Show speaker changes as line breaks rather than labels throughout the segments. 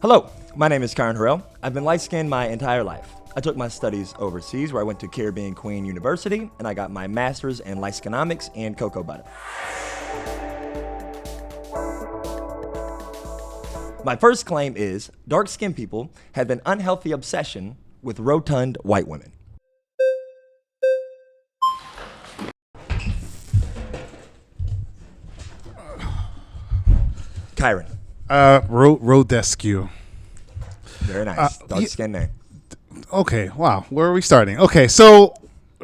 Hello, my name is Kieron Harrell. I've been light-skinned my entire life. I took my studies overseas where I went to Caribbean Queen University and I got my master's in Lightskinomics and cocoa butter. My first claim is dark-skinned people have an unhealthy obsession with rotund white women. Kieron.
Rodescu.
Very nice. Dark-skinned name.
Okay, wow. Where are we starting? Okay, so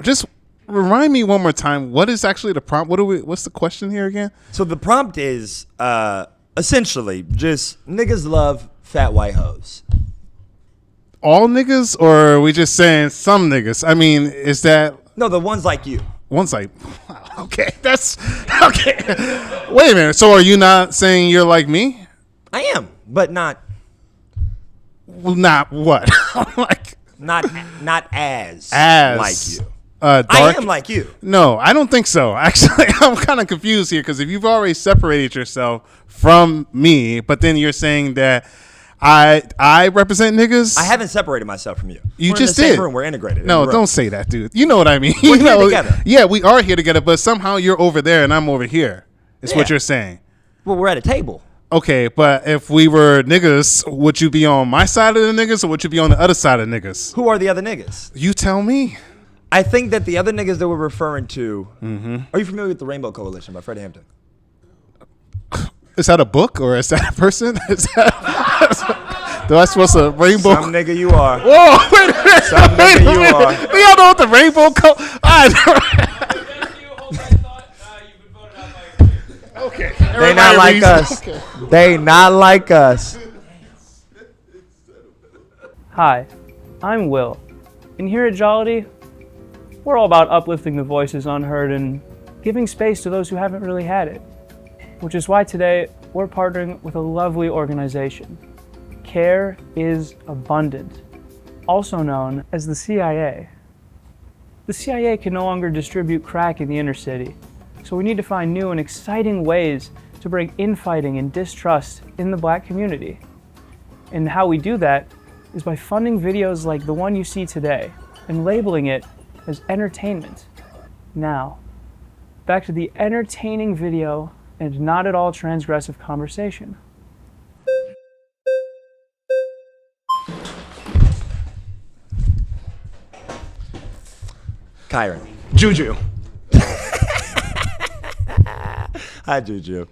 just remind me one more time. What is actually the prompt? What's the question here again?
So the prompt is essentially just niggas love fat white hoes.
All niggas, or are we just saying some niggas? I mean, is that...
No, the ones like you.
One's like, wow, okay, that's... Okay. Wait a minute. So are you not saying you're like me?
I am, but not...
Well, not what? Like...
Not as like you.
Dark?
I am like you.
No, I don't think so. Actually, I'm kind of confused here because if you've already separated yourself from me, but then you're saying that I represent niggas.
I haven't separated myself from you.
You
We're
just
in the
did.
Same room. We're integrated.
No, don't say that, dude. You know what I mean.
We're here together.
Yeah, we are here together, but somehow you're over there and I'm over here. Is what you're saying.
Well, we're at a table.
Okay, but if we were niggas, would you be on my side of the niggas or would you be on the other side of niggas?
Who are the other niggas?
You tell me.
I think that the other niggas that we're referring to. Are you familiar with the Rainbow Coalition by Fred Hampton?
Is that a book or is that a person? Is that, do I supposed to rainbow?
Some nigga you are.
Whoa, wait a minute.
Some nigga you are.
Do y'all know what the rainbow Okay.
They not like us. Okay. They not like us.
Hi, I'm Will, and here at Jollity, we're all about uplifting the voices unheard and giving space to those who haven't really had it. Which is why today we're partnering with a lovely organization. Care is Abundant, also known as the CIA. The CIA can no longer distribute crack in the inner city, so we need to find new and exciting ways to break infighting and distrust in the black community. And how we do that is by funding videos like the one you see today and labeling it as entertainment. Now, back to the entertaining video and not at all transgressive conversation.
Kieron.
Juju.
Hi, Juju.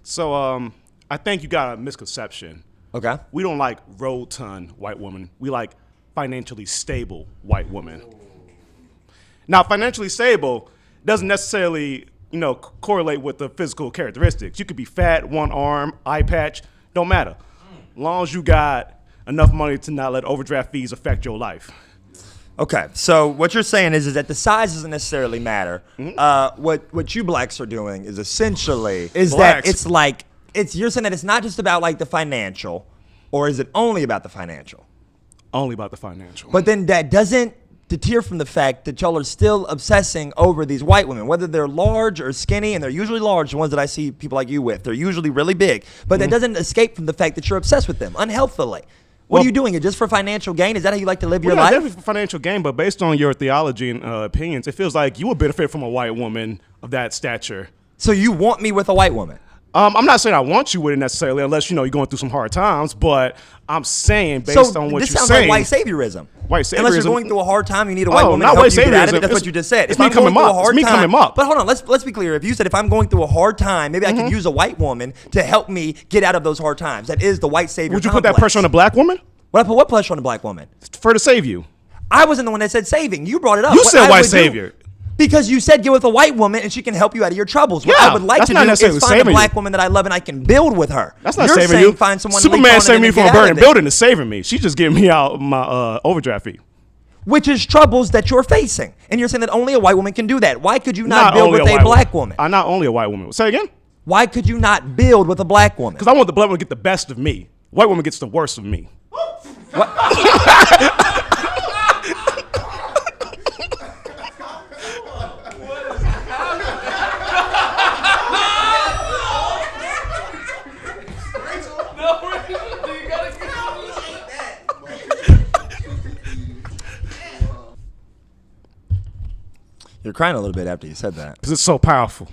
So, I think you got a misconception.
Okay.
We don't like rotund white women. We like financially stable white women. Now, financially stable doesn't necessarily, correlate with the physical characteristics. You could be fat, one arm, eye patch, don't matter. As long as you got enough money to not let overdraft fees affect your life.
Okay, so what you're saying is that the size doesn't necessarily matter. What you blacks are doing is essentially that it's like you're saying that it's not just about like the financial, or is it only about the financial?
Only about the financial.
But then that doesn't deter from the fact that y'all are still obsessing over these white women, whether they're large or skinny, and they're usually large, the ones that I see people like you with. They're usually really big, but that doesn't escape from the fact that you're obsessed with them unhealthily. What are you doing? It just for financial gain? Is that how you like to live your life?
Definitely for financial gain, but based on your theology and opinions, it feels like you would benefit from a white woman of that stature.
So you want me with a white woman?
I'm not saying I want you with it necessarily, unless you're going through some hard times. But I'm saying based on what you're saying,
this sounds like white saviorism.
White saviorism.
Unless you're going through a hard time, you need a white woman to help you get out of it. That's what you just said.
It's me coming up.
But hold on, let's be clear. If you said if I'm going through a hard time, maybe I could use a white woman to help me get out of those hard times. That is the white savior.
Would you put that pressure on a black woman?
Would I put what pressure on a black woman?
For her to save you.
I wasn't the one that said saving. You brought it up.
You said white savior.
Because you said get with a white woman and she can help you out of your troubles. What I would like to do is find a black woman that I love and I can build with her.
That's not saving you.
Find someone
Superman saved me from a burning building is saving me. She's just getting me out my overdraft fee.
Which is troubles that you're facing. And you're saying that only a white woman can do that. Why could you not build with a black woman?
I'm not only a white woman. Say again?
Why could you not build with a black woman?
Because I want the black woman to get the best of me. White woman gets the worst of me.
What? You're crying a little bit after you said that.
Because it's so powerful.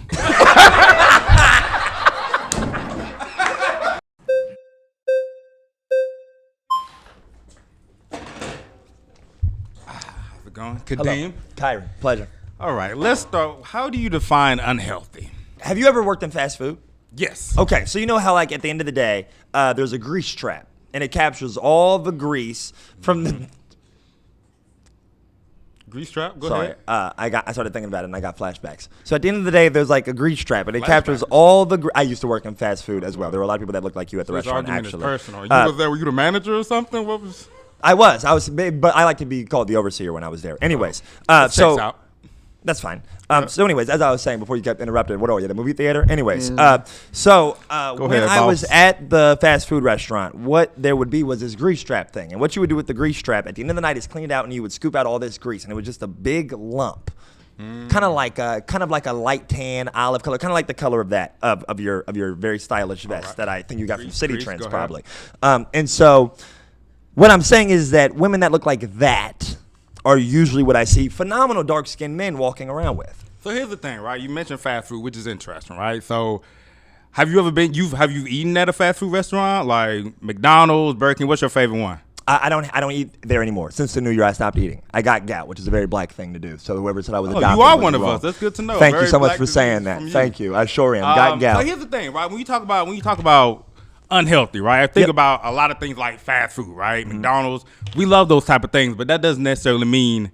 How's it going?
Hello.
Kadeem.
Kyron, pleasure.
All right, let's start. How do you define unhealthy?
Have you ever worked in fast food?
Yes.
Okay, so you know how like at the end of the day, there's a grease trap, and it captures all the grease from the.
Grease trap. Go
Sorry,
ahead.
I started thinking about it and I got flashbacks. So at the end of the day, there's like a grease trap, and it captures
Flashbacks.
all the. I used to work in fast food as well. There were a lot of people that looked like you at the
This
restaurant.
argument
Actually,
is personal. You was there? Were you the manager or something? What was?
I was, but I like to be called the overseer when I was there. Anyways,
Checks
so.
out.
That's fine. So, anyways, as I was saying before you got interrupted, what are you, the movie theater? Anyways, when
ahead,
I was
boss.
at the fast food restaurant, what there would be was this grease trap thing. And what you would do with the grease trap at the end of the night is clean it out, and you would scoop out all this grease, and it was just a big lump, kind of like a light tan olive color, kind of like the color of that of your very stylish vest that I think you got from City
Grease,
Trends
go ahead.
probably. And so, what I'm saying is that women that look like that are usually what I see phenomenal dark-skinned men walking around with.
So here's the thing, right? You mentioned fast food, which is interesting, right? So have you ever been? Have you eaten at a fast food restaurant like McDonald's, Burger King? What's your favorite one?
I don't eat there anymore. Since the new year, I stopped eating. I got gout, which is a very black thing to do. So whoever said I was
Oh,
adopted
you are
was
one of
wrong.
us. That's good to know.
Thank you
Very
so much
black
for saying
disease
that.
from you.
Thank you. I sure am. Got gout.
So here's the thing, right? When you talk about unhealthy, right? I think
Yep.
about a lot of things like fast food, right?
Mm-hmm.
McDonald's. We love those type of things, but that doesn't necessarily mean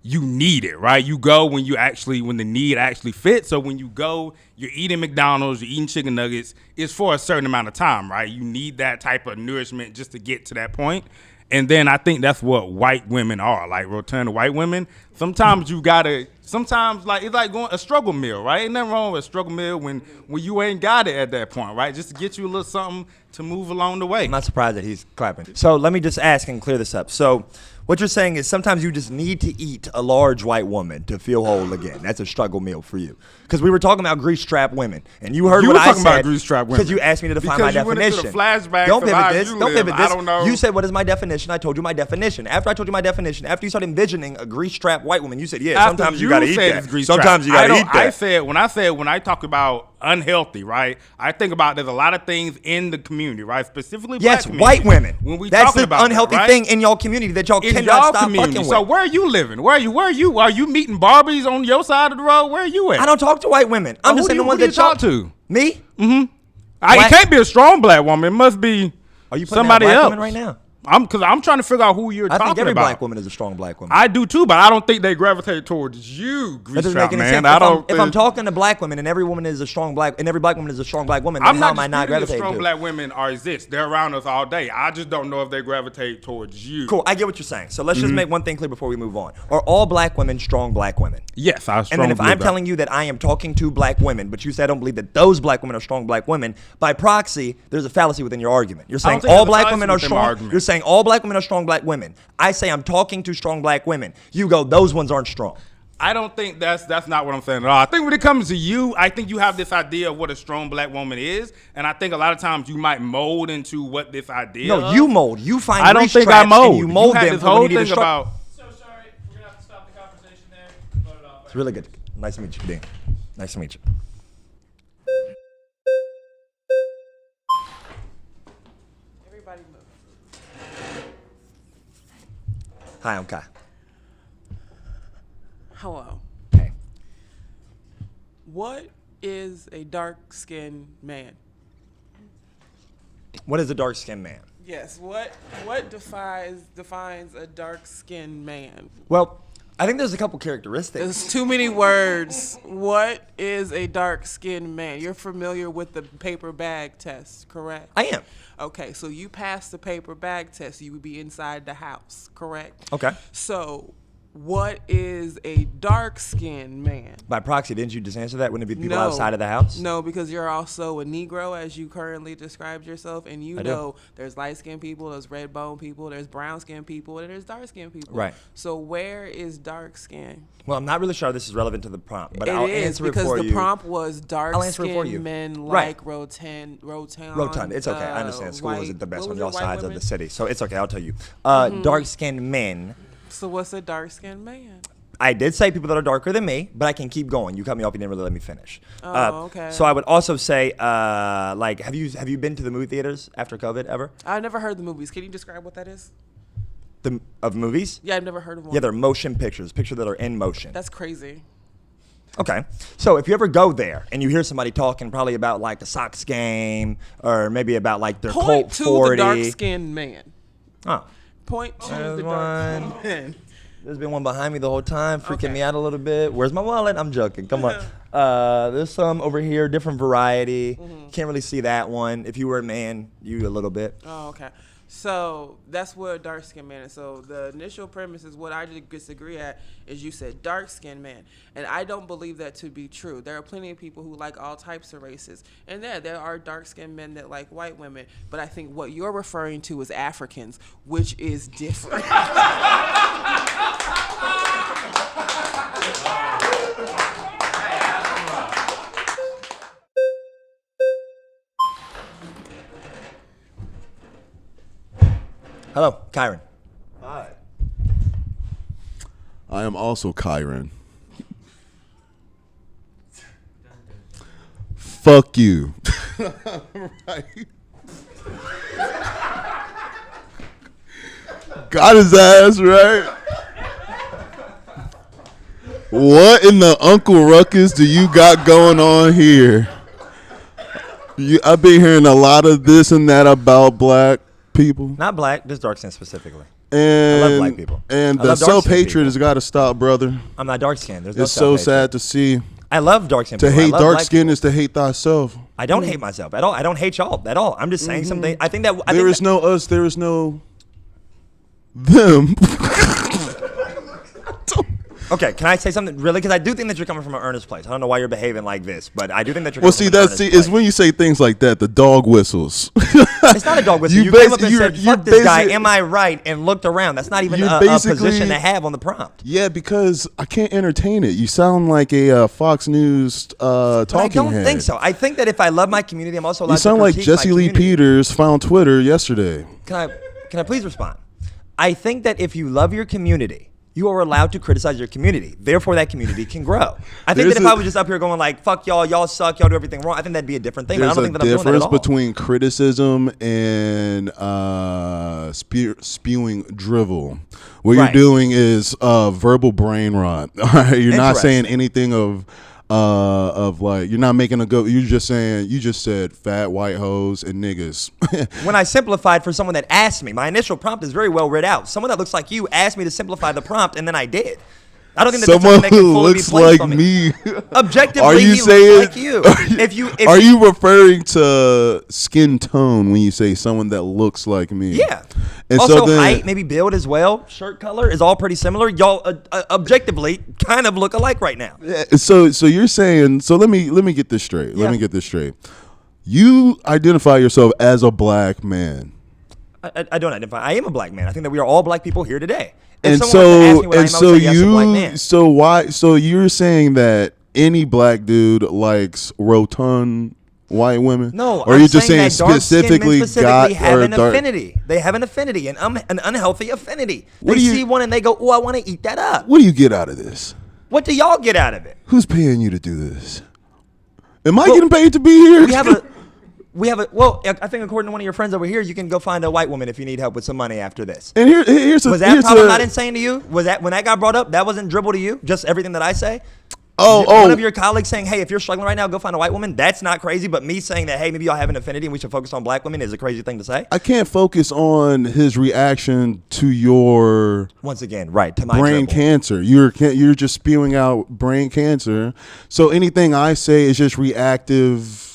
you need it, right? You go when the need actually fits. So when you go, you're eating McDonald's, you're eating chicken nuggets, it's for a certain amount of time, right? You need that type of nourishment just to get to that point. And then I think that's what white women are, like rotund white women. Sometimes like it's like going a struggle meal, right? Ain't nothing wrong with a struggle meal when you ain't got it at that point, right? Just to get you a little something to move along the way.
I'm not surprised that he's clapping. So let me just ask and clear this up. So what you're saying is sometimes you just need to eat a large white woman to feel whole again. That's a struggle meal for you. Because we were talking about grease trap women, and you heard
You
what
were
I
talking
said.
about grease trap women.
Because you asked me to define
Because
my
you went into
definition.
the flashbacks
Don't
of
pivot
how
this.
you
Don't
live.
pivot
I
this.
don't know.
You said, "What is my definition?" I told you my definition. After I told you my definition, after you started envisioning a grease trap white woman, you said, "Yeah,
After
sometimes you got to eat
said
that.
it's grease
Sometimes
trap.
you got to
I
eat
don't-
that."
when I talk about unhealthy, right? I think about there's a lot of things in the community, right? Specifically
Yes,
black
white
community.
women.
When we
That's
talking
the
about
unhealthy
that, right?
thing in y'all community that y'all
in
cannot
y'all
stop
community.
fucking with.
So where are you living? Where are you? Are you meeting Barbies on your side of the road? Where are you at?
I don't talk to white women. I'm just saying the
who
ones
do you
that y'all
talk to?
Me?
It
Black-
can't be a strong black woman. It must be
Are you putting
somebody
out black
else
women right now?
Because I'm trying to figure out who you're
I
talking
think every
about.
black woman is a strong black woman.
I do too, but I don't think they gravitate towards you,
That
grease
doesn't
trap
make any
man.
sense. If I'm talking to black women and every woman is a strong black, and every black woman is a strong black woman, then
I'm
how
not
am I not
disputing if
gravitating
strong
to?
black women exist. They're around us all day. I just don't know if they gravitate towards you.
Cool, I get what you're saying. So let's just make one thing clear before we move on. Are all black women strong black women?
Yes, I
And
strongly
then if
believe
I'm
that.
telling you that I am talking to black women, but you say I don't believe that those black women are strong black women, by proxy, there's a fallacy within your argument. You're saying
think
all
there's a
black
fallacy
women are
within my
strong.
argument.
You're saying all black women are strong black women. I say I'm talking to strong black women. You go, those ones aren't strong.
I don't think that's not what I'm saying at all. I think when it comes to you, I think you have this idea of what a strong black woman is, and I think a lot of times you might mold into what this idea.
No, you mold. You find
I don't
grease
think I
traps
mold.
and you mold
had
them
this
for when
whole
you need to
thing
struggle.
about.
So sorry, we're gonna have to stop the conversation there. Vote it off.
It's really good. Nice to meet you, Dean. Nice to meet you.
Everybody move.
Hi, I'm Kai.
Hello.
Hey.
What is a dark-skinned man?
What is a dark-skinned man?
Yes. What defines a dark-skinned man?
Well, I think there's a couple characteristics.
There's too many words. What is a dark-skinned man? You're familiar with the paper bag test, correct?
I am.
Okay, so you passed the paper bag test, you would be inside the house, correct?
Okay.
So, what is a dark-skinned man?
By proxy, didn't you just answer that? Wouldn't it be people
No.
outside of the house?
No, because you're also a Negro, as you currently described yourself, and you
I do.
know there's light-skinned people, there's red-bone people, there's brown-skinned people, and there's dark-skinned people.
Right.
So where is dark-skinned?
Well, I'm not really sure this is relevant to the prompt, but
It
I'll
is,
answer it
because
for
the
you.
prompt was
answer it for you.
dark-skinned men
Right.
like rotund.
Rotund. It's okay. I understand. School
white-
isn't the best
what
on
was
y'all
it, white
sides of
women?
the city, so it's okay. I'll tell you. Dark-skinned men.
So what's a dark-skinned man?
I did say people that are darker than me, but I can keep going. You cut me off. You didn't really let me finish.
Okay.
So I would also say, like, have you been to the movie theaters after COVID ever?
I've never heard the movies. Can you describe what that is?
Of movies?
Yeah, I've never heard of one.
Yeah, they're motion pictures that are in motion.
That's crazy.
Okay. So if you ever go there and you hear somebody talking probably about like the Sox game or maybe about like their
Point
Colt
to
40.
the dark-skinned man.
Oh.
Point to
There's
the
one.
dark-skinned man.
There's been one behind me the whole time, freaking
Okay.
me out a little bit. Where's my wallet? I'm joking. Come on. There's some over here, different variety. Can't really see that one. If you were a man, you a little bit.
Oh, okay. So that's what a dark-skinned man is. So the initial premise is what I disagree at is you said dark-skinned man. And I don't believe that to be true. There are plenty of people who like all types of races. And there are dark-skinned men that like white women. But I think what you're referring to is Africans, which is different.
Hello, Kieron.
Hi. I am also Kieron. Fuck you. Right. Got his ass, right? What in the Uncle Ruckus do you got going on here? I've been hearing a lot of this and that about black people.
Not black, just dark skin specifically.
And,
I love black people.
And
I
the
love dark-skinned
self-hatred
people.
has got to stop, brother.
I'm not dark skinned. There's no
It's so
self-hatred.
sad to see.
I love dark skin.
To hate dark skin is to hate thyself.
I don't hate myself at all. I don't hate y'all at all. I'm just saying something. I think that
There is no us. There is no them.
Okay, can I say something really? Because I do think that you're coming from an earnest place. I don't know why you're behaving like this, but I do think that you're.
Well,
coming
see,
from an
that's
earnest
it's
place.
when you say things like that, the dog whistles.
It's not a dog whistle. You came up and said, "Fuck this guy." Am I right? And looked around. That's not even
You're
a
basically-
position to have on the prompt.
Yeah, because I can't entertain it. You sound like a Fox News talking
But I don't
head.
think so. I think that if I love my community, I'm also allowed
You sound
to
like
critique my
Jesse Lee
community.
Peters found Twitter yesterday.
Can I please respond? I think that if you love your community, you are allowed to criticize your community. Therefore, that community can grow. I think
There's
that if
a-
I was just up here going like, fuck y'all suck, y'all do everything wrong, I think that'd be a different thing. But I
There's
don't
a
think that I'm doing that at
difference
all.
between criticism and spewing drivel. What
Right.
you're doing is verbal brain rot. All right, you're not saying anything of like you're not making a go. You just said fat white hoes and niggas.
When I simplified for someone that asked me, my initial prompt is very well read out. Someone that looks like you asked me to simplify the prompt, and then I did. I don't think that
Someone
that's something that
who
can fully
looks
be placed
like
on
me.
Objectively,
Are you
he
saying?
looks like you.
Are you referring to skin tone when you say someone that looks like me?
Yeah.
And
also,
so then,
height, maybe build as well. Shirt color is all pretty similar. Y'all objectively kind of look alike right now.
So you're saying, so let me get this straight.
Yeah.
Let me get this straight. You identify yourself as a black man.
I don't identify. I am a black man. I think that we are all black people here today. If
And
someone were to ask
so
me what I am, I would say, yes, a black man.
so you're saying that any black dude likes rotund white women?
No,
or
I'm
you just
saying
saying
that dark-skinned men
specifically
have an
dark?
affinity. They have an affinity, an unhealthy affinity.
What
They
do you-
see one and they go, "Oh, I want to eat that up."
What do you get out of this?
What do y'all get out of it?
Who's paying you to do this? Am I
Well,
getting paid to be here?
We have a. Well, I think according to one of your friends over here, you can go find a white woman if you need help with some money after this.
And here's
Was that problem not insane to you? Was that when that got brought up? That wasn't dribble to you? Just everything that I say? One of your colleagues saying, "Hey, if you're struggling right now, go find a white woman." That's not crazy. But me saying that, "Hey, maybe y'all have an affinity and we should focus on black women," is a crazy thing to say.
I can't focus on his reaction to your
Once again, right to my
brain
dribble.
cancer. You're just spewing out brain cancer. So anything I say is just reactive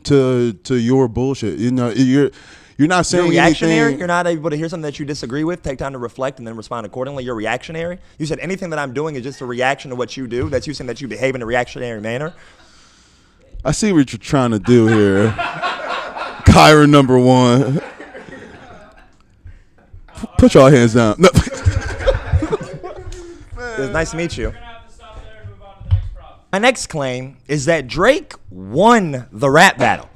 to your bullshit. You know, you're not
You're
saying
reactionary.
anything.
You're not able to hear something that you disagree with. Take time to reflect and then respond accordingly. You're reactionary. You said anything that I'm doing is just a reaction to what you do. That's you saying that you behave in a reactionary manner.
I see what you're trying to do here. Kieron number one. Put your hands down. No.
It was nice to meet you. My next claim is that Drake won the rap battle.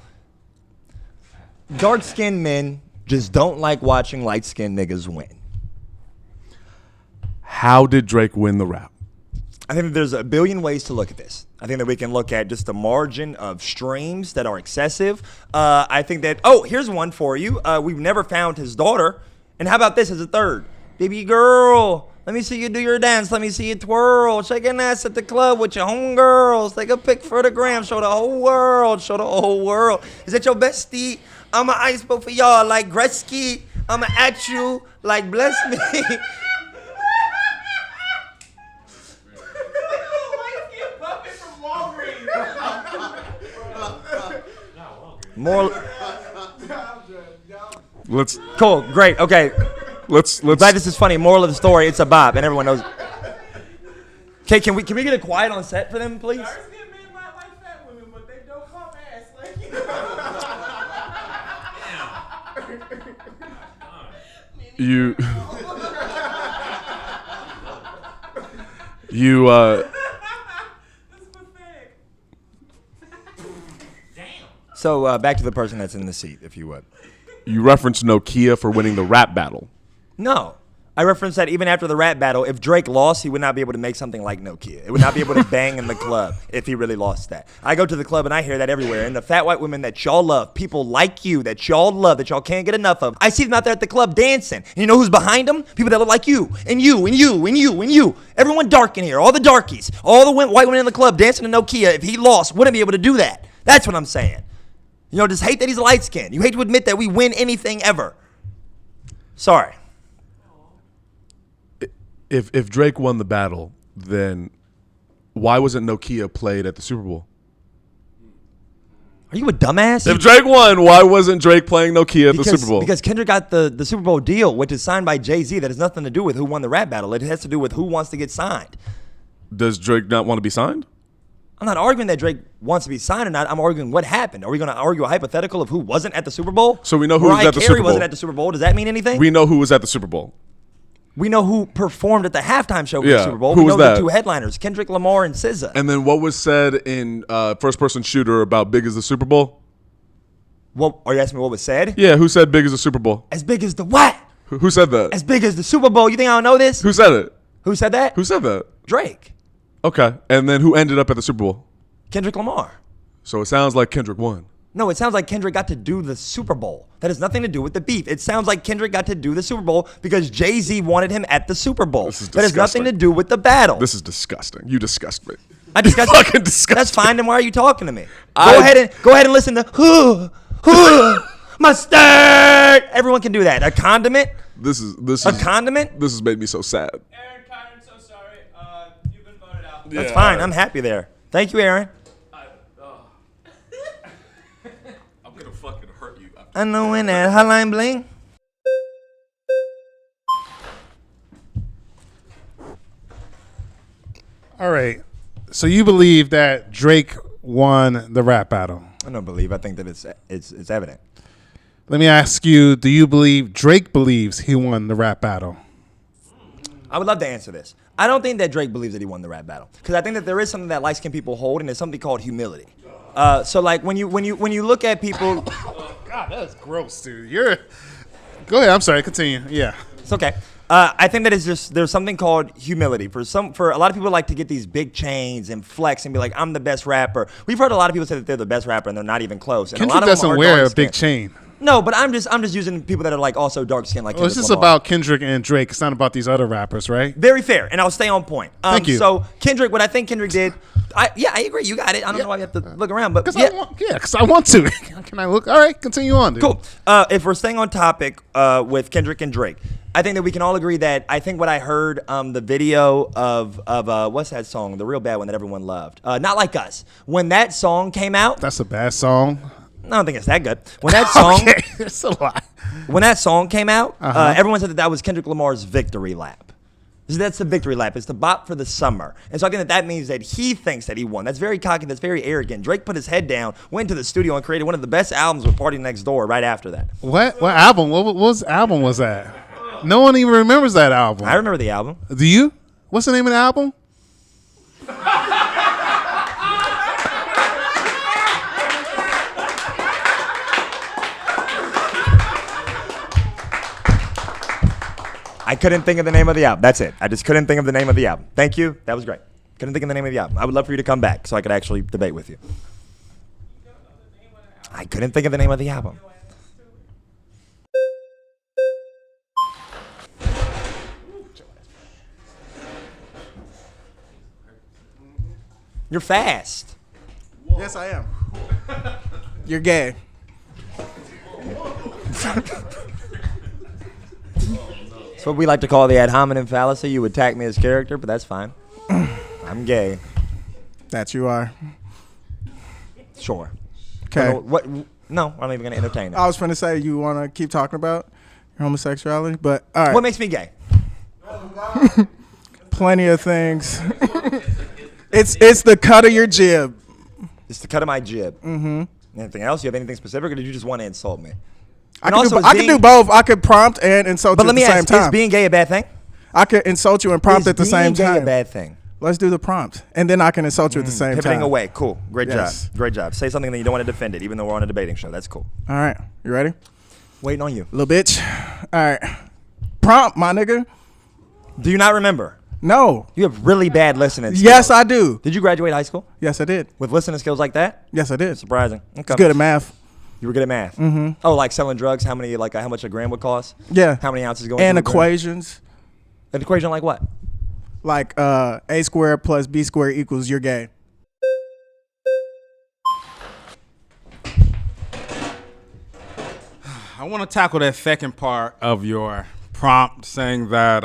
Dark-skinned men just don't like watching light-skinned niggas win.
How did Drake win the rap?
I think that there's a billion ways to look at this. I think that we can look at just the margin of streams that are excessive. I think that, here's one for you. We've never found his daughter. And how about this as a third? Baby girl, let me see you do your dance. Let me see you twirl. Shaking ass at the club with your homegirls. Take a pic for the gram. Show the whole world. Show the whole world. Is that your bestie? I'ma ice both for y'all like Gretzky. I'ma at you like bless me. More. Cool, great, okay.
Let's.
Glad this is funny. Moral of the story: it's a bop, and everyone knows. Okay, can we get a quiet on set for them, please?
Dark-skinned men might like fat women, but they don't pump ass like
You.
That's pathetic.
So back to the person that's in the seat, if you would.
You referenced Nokia for winning the rap battle.
No. I referenced that even after the rap battle, if Drake lost, he would not be able to make something like Nokia. It would not be able to bang in the club if he really lost that. I go to the club and I hear that everywhere. And the fat white women that y'all love, people like you that y'all love, that y'all can't get enough of, I see them out there at the club dancing. And you know who's behind them? People that look like you, and you, and you, and you, and you. Everyone dark in here, all the darkies, all the white women in the club dancing to Nokia. If he lost, wouldn't be able to do that. That's what I'm saying. You know, just hate that he's light skinned. You hate to admit that we win anything ever. Sorry.
If Drake won the battle, then why wasn't Nokia played at the Super Bowl?
Are you a dumbass?
If Drake won, why wasn't Drake playing Nokia at the Super Bowl?
Because Kendrick got the Super Bowl deal, which is signed by Jay-Z. That has nothing to do with who won the rap battle. It has to do with who wants to get signed.
Does Drake not want to be signed?
I'm not arguing that Drake wants to be signed or not. I'm arguing what happened. Are we going to argue a hypothetical of who wasn't at the Super Bowl?
So we know who was at the Super Bowl.
Wasn't at the Super Bowl. Does that mean anything?
We know who was at the Super Bowl.
We know who performed at the halftime show for the Super Bowl.
Who
we know
was that?
the two headliners, Kendrick Lamar and SZA.
And then what was said in First Person Shooter about big as the Super Bowl?
What, are you asking me what was said?
Yeah, who said big as the Super Bowl?
As big as the what?
Who said that?
As big as the Super Bowl. You think I don't know this?
Who said it?
Who said that?
Who said that?
Drake.
Okay. And then who ended up at the Super Bowl?
Kendrick Lamar.
So it sounds like Kendrick won.
No, it sounds like Kendrick got to do the Super Bowl. That has nothing to do with the beef. It sounds like Kendrick got to do the Super Bowl because Jay-Z wanted him at the Super Bowl.
This is
that has
disgusting.
nothing to do with the battle.
This is disgusting. You disgust me.
I disgust
fucking disgusting.
That's fine. Then why are you talking to me? Go ahead and listen to mustard. Everyone can do that. A condiment.
This is
a condiment.
This has made me so sad.
Aaron, Kyron, so sorry. You've been voted out.
That's fine. I'm happy there. Thank you, Aaron.
I'm gonna fucking hurt you.
I know when that hotline bling.
All right. So you believe that Drake won the rap battle?
I don't believe. I think that it's evident.
Let me ask you, do you believe Drake believes he won the rap battle?
I would love to answer this. I don't think that Drake believes that he won the rap battle because I think that there is something that light-skinned people hold, and it's something called humility. So like when you look at people,
God, that's gross, dude. Go ahead. I'm sorry. Continue. Yeah.
it's okay. I think that it's just there's something called humility. For a lot of people like to get these big chains and flex and be like, I'm the best rapper. We've heard a lot of people say that they're the best rapper and they're not even close. And
Kendrick
a lot of them
doesn't
are
wear a
dark-skinned.
big chain.
No, but I'm just using people that are like also dark skinned like
Well, it's
Kendrick
just
Lamar.
about Kendrick and Drake. It's not about these other rappers, right?
Very fair, and I'll stay on point.
Thank you.
So Kendrick, what I think Kendrick did, I agree. You got it. I don't know why you have to look around, but
Because I want to. Can I look? All right, continue on, dude.
Cool. If we're staying on topic with Kendrick and Drake, I think that we can all agree that I think what I heard the video of what's that song, the real bad one that everyone loved, Not Like Us. When that song came out,
That's a bad song.
I don't think it's that good. When that song,
Okay, it's a lot.
when that song came out, everyone said that was Kendrick Lamar's victory lap. That's the victory lap. It's the bop for the summer. And so I think that means that he thinks that he won. That's very cocky. That's very arrogant. Drake put his head down, went to the studio, and created one of the best albums with Party Next Door right after that.
What album? What album was that? No one even remembers that album.
I remember the album.
Do you? What's the name of the album?
I couldn't think of the name of the album. That's it. I just couldn't think of the name of the album. Thank you. That was great. Couldn't think of the name of the album. I would love for you to come back so I could actually debate with you. I couldn't think of the name of the album. You're fast.
Yes, I am. You're gay.
It's what we like to call the ad hominem fallacy. You attack me as character, but that's fine. I'm gay.
That you are.
Sure.
Okay.
What? No, I'm not even going to entertain it.
I was going to say you want to keep talking about your homosexuality, but all right.
What makes me gay?
Plenty of things. It's the cut of your jib.
It's the cut of my jib. Mm-hmm. Anything else? You have anything specific, or did you just want to insult me?
I can do both. I could prompt and insult you at the same time.
Is being gay a bad thing?
I could insult you and prompt at the same
time. Is being gay
time.
a bad thing?
Let's do the prompt, and then I can insult you at the same time.
Pivoting away. Cool. Great
Yes.
job. Great job. Say something that you don't want to defend it, even though we're on a debating show. That's cool.
All right. You ready?
Waiting on you.
Little bitch. All right. Prompt, my nigga.
Do you not remember?
No.
You have really bad listening skills.
Yes, I do.
Did you graduate high school?
Yes, I did.
With listening skills like that?
Yes, I did.
Surprising. Okay.
Good at math.
You were good at math. Mm-hmm. Oh, like selling drugs? How much a gram would cost?
Yeah.
How many ounces go
and
into a gram?
equations.
An equation like what?
Like a squared plus b squared equals you're gay.
I want to tackle that second part of your prompt, saying that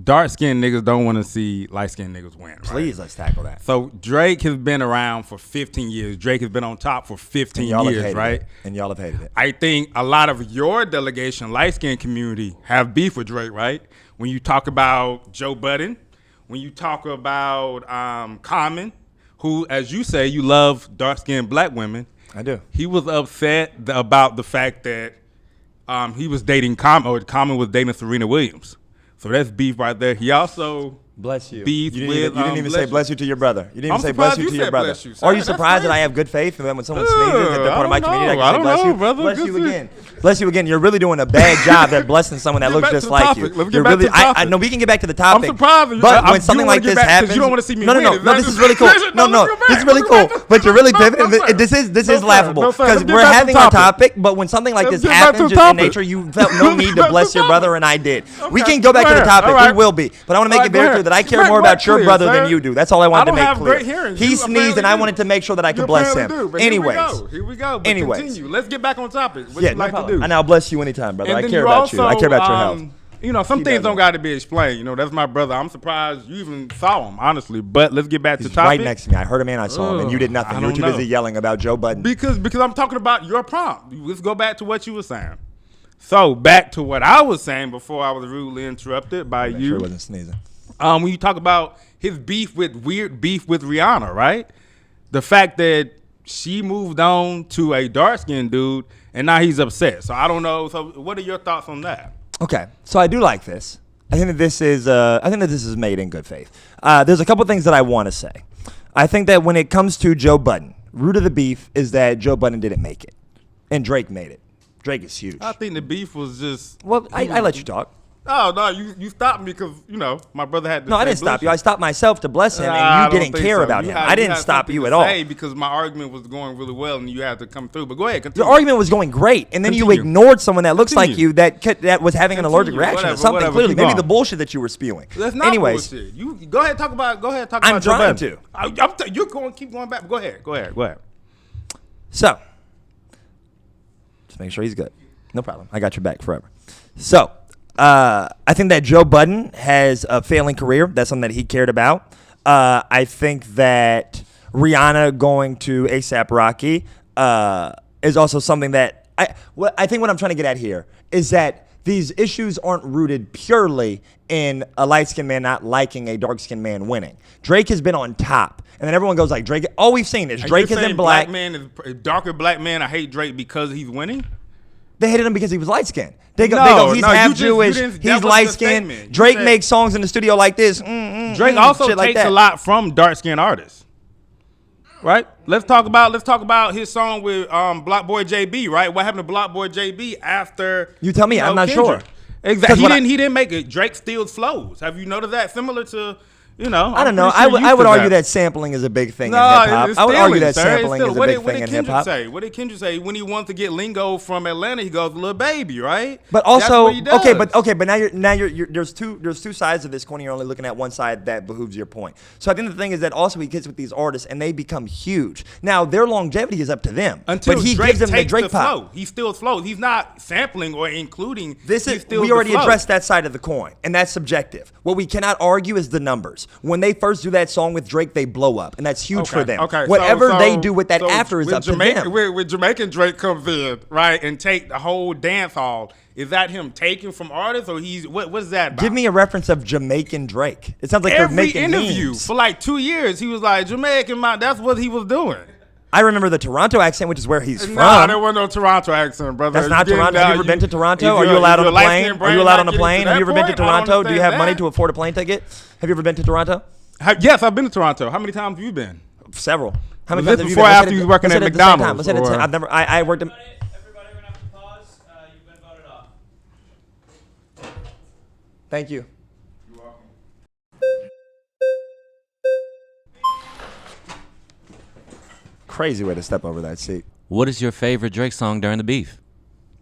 dark-skinned niggas don't want to see light-skinned niggas win. Right?
Please, let's tackle that.
So Drake has been around for 15 years. Drake has been on top for 15 years, right?
And y'all have hated it.
I think a lot of your delegation, light-skinned community, have beef with Drake, right? When you talk about Joe Budden, when you talk about Common, who, as you say, you love dark-skinned black women.
I do.
He was upset about the fact that he was dating Common, or Common was dating Serena Williams. So that's beef right there. He also
bless you.
Beef
you
with.
You didn't even say bless you to your brother. You didn't even say bless you to your brother.
You,
Are you surprised that I have good faith and that when someone sneezes at that part of my community, I can say bless you?
Brother.
Bless you again. Bless you again. You're really doing a bad job at blessing someone that looks just like you.
Let's get back to the topic.
I know we can get back to the topic.
I'm surprised.
But when something like this happens,
you don't want to see me.
No, this is really cool. No, this is really cool. But you're really pivoting. This is laughable because we're having a topic. But when something like this happens in nature, you felt no need to bless your brother, and I did. We can go back to the topic. We will be. But I want to make it very clear that I care more about your brother than you do. That's all I wanted to make clear. He sneezed, and I wanted to make sure that I could bless him. Anyways.
Here we go.
Anyways.
Continue. Let's get back on topic. What
yeah,
you like to do.
And I'll bless you anytime, brother.
And
I care about you. I care about your health.
You know, some things don't got to be explained. You know, that's my brother. I'm surprised you even saw him, honestly. But let's get back to topic.
Right next to me. I heard him and I saw him, and you did nothing. You were too busy yelling about Joe Budden.
Because I'm talking about your prompt. Let's go back to what you were saying. So back to what I was saying before I was rudely interrupted by you.
Sure wasn't sneezing.
When you talk about his weird beef with Rihanna, right? The fact that she moved on to a dark-skinned dude, and now he's upset. So I don't know. So what are your thoughts on that?
Okay, so I do like this. I think that this is made in good faith. There's a couple things that I want to say. I think that when it comes to Joe Budden, root of the beef is that Joe Budden didn't make it, and Drake made it. Drake is huge.
I think the beef was just.
Well, I let you talk.
Oh, no, you stopped me because, you know, my brother had to
No, I didn't stop you. I stopped myself to bless him, and you didn't care about him. I didn't stop you at all.
Because my argument was going really well, and you had to come through. But go ahead, continue.
Your argument was going great, and then you ignored someone that looks like you that was having an allergic reaction to something, clearly. Maybe the bullshit that you were spewing.
That's not bullshit. You go ahead, talk about
I'm trying to.
You're going to keep going back. Go ahead.
So, just make sure he's good. No problem. I got your back forever. So, I think that Joe Budden has a failing career. That's something that he cared about. I think that Rihanna going to A$AP Rocky is also something that I think what I'm trying to get at here is that these issues aren't rooted purely in a light-skinned man not liking a dark-skinned man winning. Drake has been on top. And then everyone goes like, Drake. All we've seen is Drake is in black.
Darker black man, I hate Drake because he's winning?
They hated him because he was light-skinned. They go, he's half Jewish, he's light-skinned. Drake makes songs in the studio like this.
Drake also takes a lot from dark-skinned artists. Right? Let's talk about his song with Block Boy JB, right? What happened to Block Boy JB after
You tell me, I'm not sure.
Exactly. He didn't make it. Drake steals flows. Have you noticed that? Similar to You know,
I don't know. I would argue that sampling is a big thing in hip hop. I would argue that sampling is a big thing in hip hop.
What did Kendrick say when he wanted to get lingo from Atlanta? He goes, "Little baby," right?
But also, but now you're there's two sides of this coin. You're only looking at one side that behooves your point. So I think the thing is that also he gets with these artists and they become huge. Now their longevity is up to them.
Until
but he
Drake
gives them the
takes
Drake pop.
flow. He still flows. He's not sampling or including.
We already addressed that side of the coin, and that's subjective. What we cannot argue is the numbers. When they first do that song with Drake, they blow up, and that's huge for them.
Okay,
whatever they do with that after is up to them.
When Jamaican Drake comes in, right, and take the whole dance hall, is that him taking from artists, or he's what is that about?
Give me a reference of Jamaican Drake. It sounds like they're making
interview
memes.
for like 2 years. He was like Jamaican, that's what he was doing.
I remember the Toronto accent, which is where he's from.
No, there wasn't no Toronto accent, brother.
That's not Toronto. Have you ever been to Toronto? Are you allowed on a plane? Are you allowed on a plane? Have you ever been to Toronto? Do you have money to afford a plane ticket? Have you ever been to Toronto?
Yes, I've been to Toronto. How many times have you been?
Several. How many
Was
times have
this
you
before
been?
or after you was working at McDonald's?
Let's hit it. I've never. I worked at.
Everybody, we're gonna have to pause. You've been voted off.
Thank you.
You're welcome.
Crazy way to step over that seat.
What is your favorite Drake song during the beef?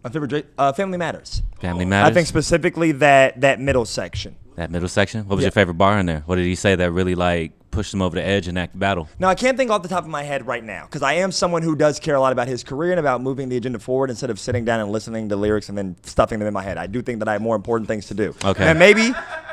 My favorite Drake, Family Matters.
Family Matters?
I think specifically that middle section.
That middle section? What was your favorite bar in there? What did he say that really like pushed him over the edge in that battle?
Now, I can't think off the top of my head right now because I am someone who does care a lot about his career and about moving the agenda forward instead of sitting down and listening to lyrics and then stuffing them in my head. I do think that I have more important things to do.
Okay.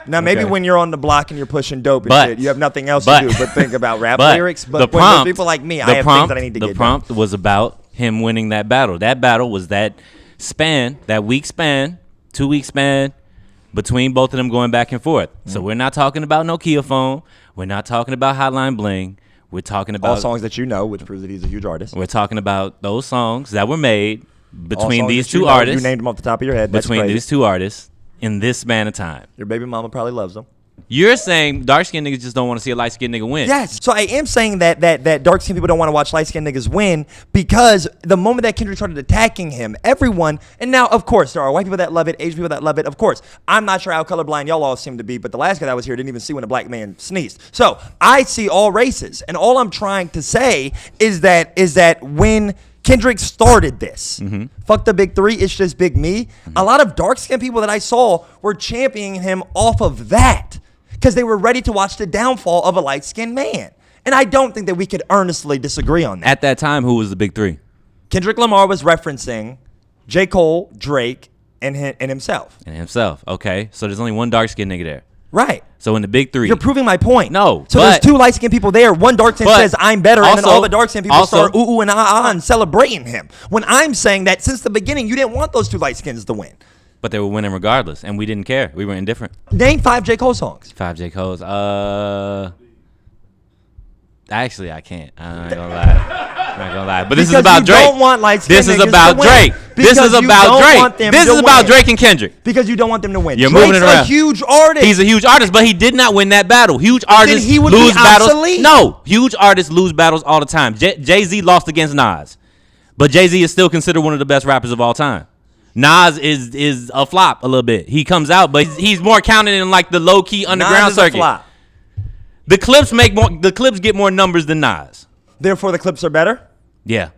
Now maybe when you're on the block and you're pushing dope and shit, you have nothing else to do but think about rap lyrics. But when there's people like me, I have things that I need to get done.
The prompt was about him winning that battle. That battle was that span, that week span, 2 week span, between both of them going back and forth. So we're not talking about Nokia phone. We're not talking about Hotline Bling. We're talking about
all songs that you know, which proves that he's a huge artist.
We're talking about those songs that were made between these two artists.
You named them off the top of your head. That's
between
crazy.
these two artists in this span of time.
Your baby mama probably loves them.
You're saying dark-skinned niggas just don't want to see a light-skinned nigga win.
Yes. So I am saying that dark-skinned people don't want to watch light-skinned niggas win because the moment that Kendrick started attacking him, everyone, and now, of course, there are white people that love it, Asian people that love it, of course. I'm not sure how colorblind y'all all seem to be, but the last guy that was here didn't even see when a black man sneezed. So I see all races, and all I'm trying to say is that when Kendrick started this. Fuck the big three, it's just big me. A lot of dark-skinned people that I saw were championing him off of that because they were ready to watch the downfall of a light-skinned man. And I don't think that we could earnestly disagree on that.
At that time, who was the big three?
Kendrick Lamar was referencing J. Cole, Drake, and himself.
And himself, okay. So there's only one dark-skinned nigga there.
Right.
So in the big three.
You're proving my point.
No.
So there's two light-skinned people there. One dark-skinned says, I'm better, and then all the dark-skinned people start ooh and ah and celebrating him. When I'm saying that since the beginning, you didn't want those two light-skins to win.
But they were winning regardless, and we didn't care. We were indifferent.
Name 5 J. Cole songs.
5 J. Cole's. Actually, I can't. I'm not gonna lie. I'm not gonna lie. But this is about Drake.
Don't want light-skinned
this is
niggas
about
to win.
Drake. This is about Drake. This is about Drake and Kendrick.
Because you don't want them to win.
You're
Drake's
moving it around.
a huge artist.
He's a huge artist, but he did not win that battle. Huge artists
he would
lose
be
battles.
obsolete.
No, huge artists lose battles all the time. Jay-Z lost against Nas, but Jay-Z is still considered one of the best rappers of all time. Nas is a flop a little bit. He comes out, but he's more counted in like the low key underground
Nas is
circuit.
a flop.
The clips make more. The clips get more numbers than Nas.
Therefore, the clips are better.
Yeah.